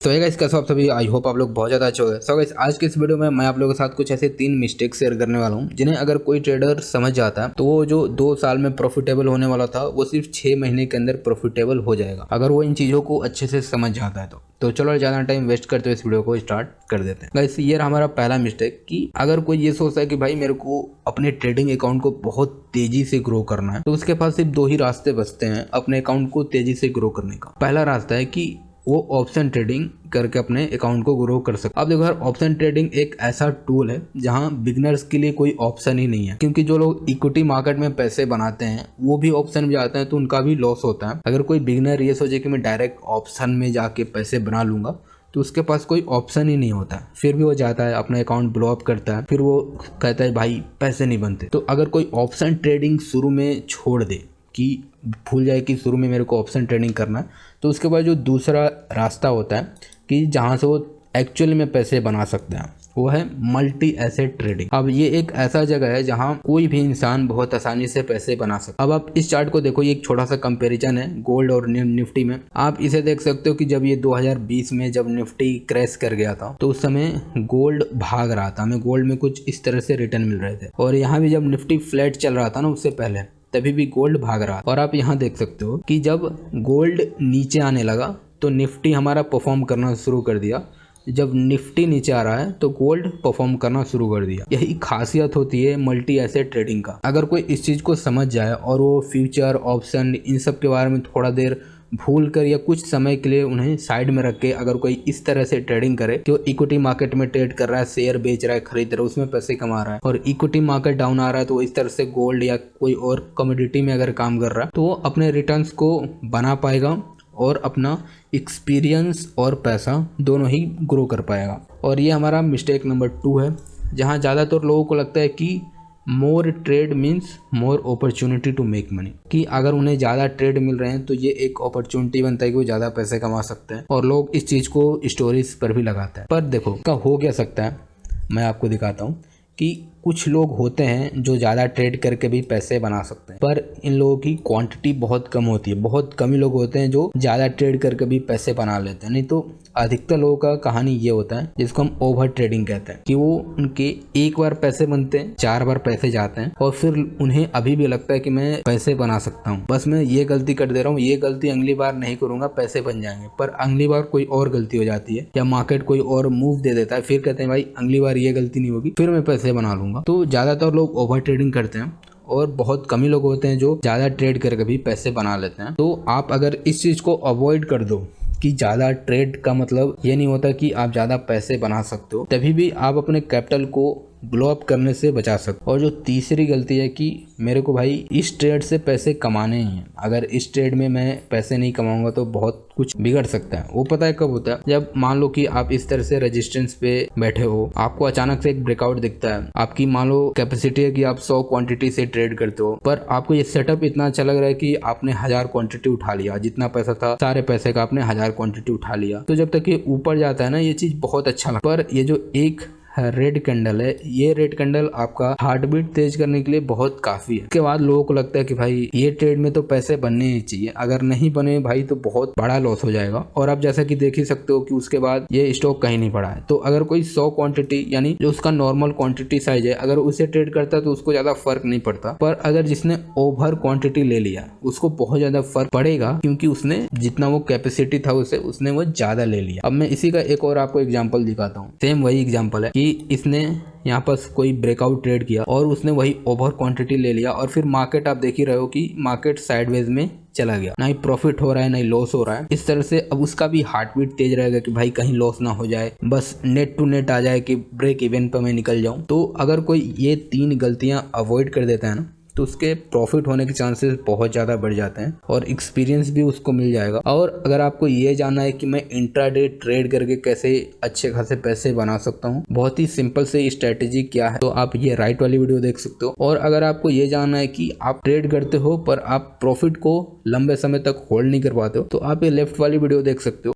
तो गाइस कैसे हो आप सभी। आई होप आप लोग बहुत ज़्यादा अच्छे हो गए। सो गाइस आज के इस वीडियो में मैं आप लोगों के साथ कुछ ऐसे 3 मिस्टेक शेयर करने वाला हूं जिन्हें अगर कोई ट्रेडर समझ जाता है तो वो जो 2 साल में प्रॉफिटेबल होने वाला था वो सिर्फ 6 महीने के अंदर प्रॉफिटेबल हो जाएगा अगर वो इन चीज़ों को अच्छे से समझ जाता है तो चलो ज़्यादा टाइम वेस्ट करते हुए इस वीडियो को स्टार्ट कर देते हैं। गाइस ये हमारा पहला मिस्टेक कि अगर कोई ये सोचता है कि भाई मेरे को अपने ट्रेडिंग अकाउंट को बहुत तेजी से ग्रो करना है तो उसके पास सिर्फ 2 ही रास्ते बचते हैं अपने अकाउंट को तेजी से ग्रो करने का। पहला रास्ता है कि वो ऑप्शन ट्रेडिंग करके अपने अकाउंट को ग्रो कर सकते। अब देखो यार, ऑप्शन ट्रेडिंग एक ऐसा टूल है जहां बिगनर्स के लिए कोई ऑप्शन ही नहीं है, क्योंकि जो लोग इक्विटी मार्केट में पैसे बनाते हैं वो भी ऑप्शन में जाते हैं तो उनका भी लॉस होता है। अगर कोई बिगनर ये सोचे कि मैं डायरेक्ट ऑप्शन में जाके पैसे बना लूंगा तो उसके पास कोई ऑप्शन ही नहीं होता, फिर भी वो जाता है अपना अकाउंट ब्लो अप करता है, फिर वो कहता है भाई पैसे नहीं बनते। तो अगर कोई ऑप्शन ट्रेडिंग शुरू में छोड़ दे कि भूल जाए कि शुरू में मेरे को ऑप्शन ट्रेडिंग करना है, तो उसके बाद जो दूसरा रास्ता होता है कि जहाँ से वो एक्चुअली में पैसे बना सकते हैं वो है मल्टी एसेट ट्रेडिंग। अब ये एक ऐसा जगह है जहाँ कोई भी इंसान बहुत आसानी से पैसे बना सकता है। अब आप इस चार्ट को देखो, ये एक छोटा सा कंपैरिजन है गोल्ड और निफ्टी में। आप इसे देख सकते हो कि जब ये 2020 में जब निफ्टी क्रैश कर गया था तो उस समय गोल्ड भाग रहा था, हमें गोल्ड में कुछ इस तरह से रिटर्न मिल रहे थे। और यहाँ भी जब निफ्टी फ्लैट चल रहा था ना उससे पहले, तभी भी गोल्ड भाग रहा। और आप यहाँ देख सकते हो कि जब गोल्ड नीचे आने लगा तो निफ्टी हमारा परफॉर्म करना शुरू कर दिया, जब निफ्टी नीचे आ रहा है तो गोल्ड परफॉर्म करना शुरू कर दिया। यही खासियत होती है मल्टी एसेट ट्रेडिंग का। अगर कोई इस चीज़ को समझ जाए और वो फ्यूचर ऑप्शन इन सब के बारे में थोड़ा देर भूल कर या कुछ समय के लिए उन्हें साइड में रख के अगर कोई इस तरह से ट्रेडिंग करे कि वो इक्विटी मार्केट में ट्रेड कर रहा है, शेयर बेच रहा है, खरीद रहा है, उसमें पैसे कमा रहा है, और इक्विटी मार्केट डाउन आ रहा है तो वो इस तरह से गोल्ड या कोई और कमोडिटी में अगर काम कर रहा है तो वो अपने रिटर्न्स को बना पाएगा और अपना एक्सपीरियंस और पैसा दोनों ही ग्रो कर पाएगा। और ये हमारा मिस्टेक नंबर 2 है, जहाँ ज़्यादातर लोगों को लगता है कि more trade means more opportunity to make money, कि अगर उन्हें ज़्यादा ट्रेड मिल रहे हैं तो ये एक अपॉर्चुनिटी बनता है कि वो ज़्यादा पैसे कमा सकते हैं, और लोग इस चीज़ को स्टोरीज पर भी लगाते हैं। पर देखो क्या हो क्या सकता है, मैं आपको दिखाता हूँ कि कुछ लोग होते हैं जो ज़्यादा ट्रेड करके भी पैसे बना सकते हैं, पर इन लोगों की क्वांटिटी बहुत कम होती है। बहुत कम ही लोग होते हैं जो ज़्यादा ट्रेड करके भी पैसे बना लेते हैं। नहीं तो अधिकतर लोगों का कहानी ये होता है जिसको हम ओवर ट्रेडिंग कहते हैं, कि वो उनके एक बार पैसे बनते हैं, 4 बार पैसे जाते हैं और फिर उन्हें अभी भी लगता है कि मैं पैसे बना सकता हूँ, बस मैं ये गलती कर दे रहा हूँ, ये गलती अगली बार नहीं करूंगा, पैसे बन जाएंगे। पर अगली बार कोई और गलती हो जाती है या मार्केट कोई और मूव दे देता है, फिर कहते हैं भाई अगली बार ये गलती नहीं होगी, फिर मैं पैसे बना लूंगा। तो ज़्यादातर लोग ओवर ट्रेडिंग करते हैं और बहुत कम ही लोग होते हैं जो ज़्यादा ट्रेड करके भी पैसे बना लेते हैं। तो आप अगर इस चीज़ को अवॉइड कर दो कि ज़्यादा ट्रेड का मतलब ये नहीं होता कि आप ज़्यादा पैसे बना सकते हो, तभी भी आप अपने कैपिटल को ब्लो अप करने से बचा सकते। और जो तीसरी गलती है कि मेरे को भाई इस ट्रेड से पैसे कमाने ही हैं, अगर इस ट्रेड में मैं पैसे नहीं कमाऊंगा तो बहुत कुछ बिगड़ सकता है। वो पता है कब होता है, जब मान लो कि आप इस तरह से रेजिस्टेंस पे बैठे हो, आपको अचानक से एक ब्रेकआउट दिखता है, आपकी मान लो कैपेसिटी है कि आप 100 क्वांटिटी से ट्रेड करते हो, पर आपको ये सेटअप इतना अच्छा लग रहा है कि आपने 1000 क्वांटिटी उठा लिया, जितना पैसा था सारे पैसे का आपने 1000 क्वांटिटी उठा लिया। तो जब तक ये ऊपर जाता है ना ये चीज बहुत अच्छा लगता है, पर ये जो एक रेड कैंडल है, ये रेड कैंडल आपका हार्ट बीट तेज करने के लिए बहुत काफी है। उसके बाद लोगों को लगता है कि भाई ये ट्रेड में तो पैसे बनने ही चाहिए, अगर नहीं बने भाई तो बहुत बड़ा लॉस हो जाएगा। और आप जैसा कि देख ही सकते हो कि उसके बाद ये स्टॉक कहीं नहीं पड़ा है। तो अगर कोई 100 क्वांटिटी यानी जो उसका नॉर्मल क्वांटिटी साइज है, अगर उसे ट्रेड करता है तो उसको ज्यादा फर्क नहीं पड़ता, पर अगर जिसने ओवर क्वांटिटी ले लिया उसको बहुत ज्यादा फर्क पड़ेगा, क्योंकि उसने जितना वो कैपेसिटी था उसने वो ज्यादा ले लिया। अब मैं इसी का एक और आपको एग्जाम्पल दिखाता हूँ। सेम वही एग्जाम्पल है कि इसने यहाँ पर कोई ब्रेकआउट ट्रेड किया और उसने वही ओवर क्वांटिटी ले लिया, और फिर मार्केट आप देख ही रहे हो कि मार्केट साइडवेज में चला गया, ना ही प्रॉफिट हो रहा है ना ही लॉस हो रहा है। इस तरह से अब उसका भी हार्ट बीट तेज रहेगा कि भाई कहीं लॉस ना हो जाए, बस नेट टू नेट आ जाए कि ब्रेक इवन पर मैं निकल जाऊं। तो अगर कोई ये 3 गलतियां अवॉइड कर देता है ना तो उसके प्रॉफिट होने के चांसेस बहुत ज़्यादा बढ़ जाते हैं और एक्सपीरियंस भी उसको मिल जाएगा। और अगर आपको ये जानना है कि मैं इंट्राडे ट्रेड करके कैसे अच्छे खासे पैसे बना सकता हूँ, बहुत ही सिंपल से स्ट्रेटेजी क्या है, तो आप ये राइट वाली वीडियो देख सकते हो। और अगर आपको ये जानना है कि आप ट्रेड करते हो पर आप प्रॉफिट को लंबे समय तक होल्ड नहीं कर पाते हो, तो आप ये लेफ्ट वाली वीडियो देख सकते हो।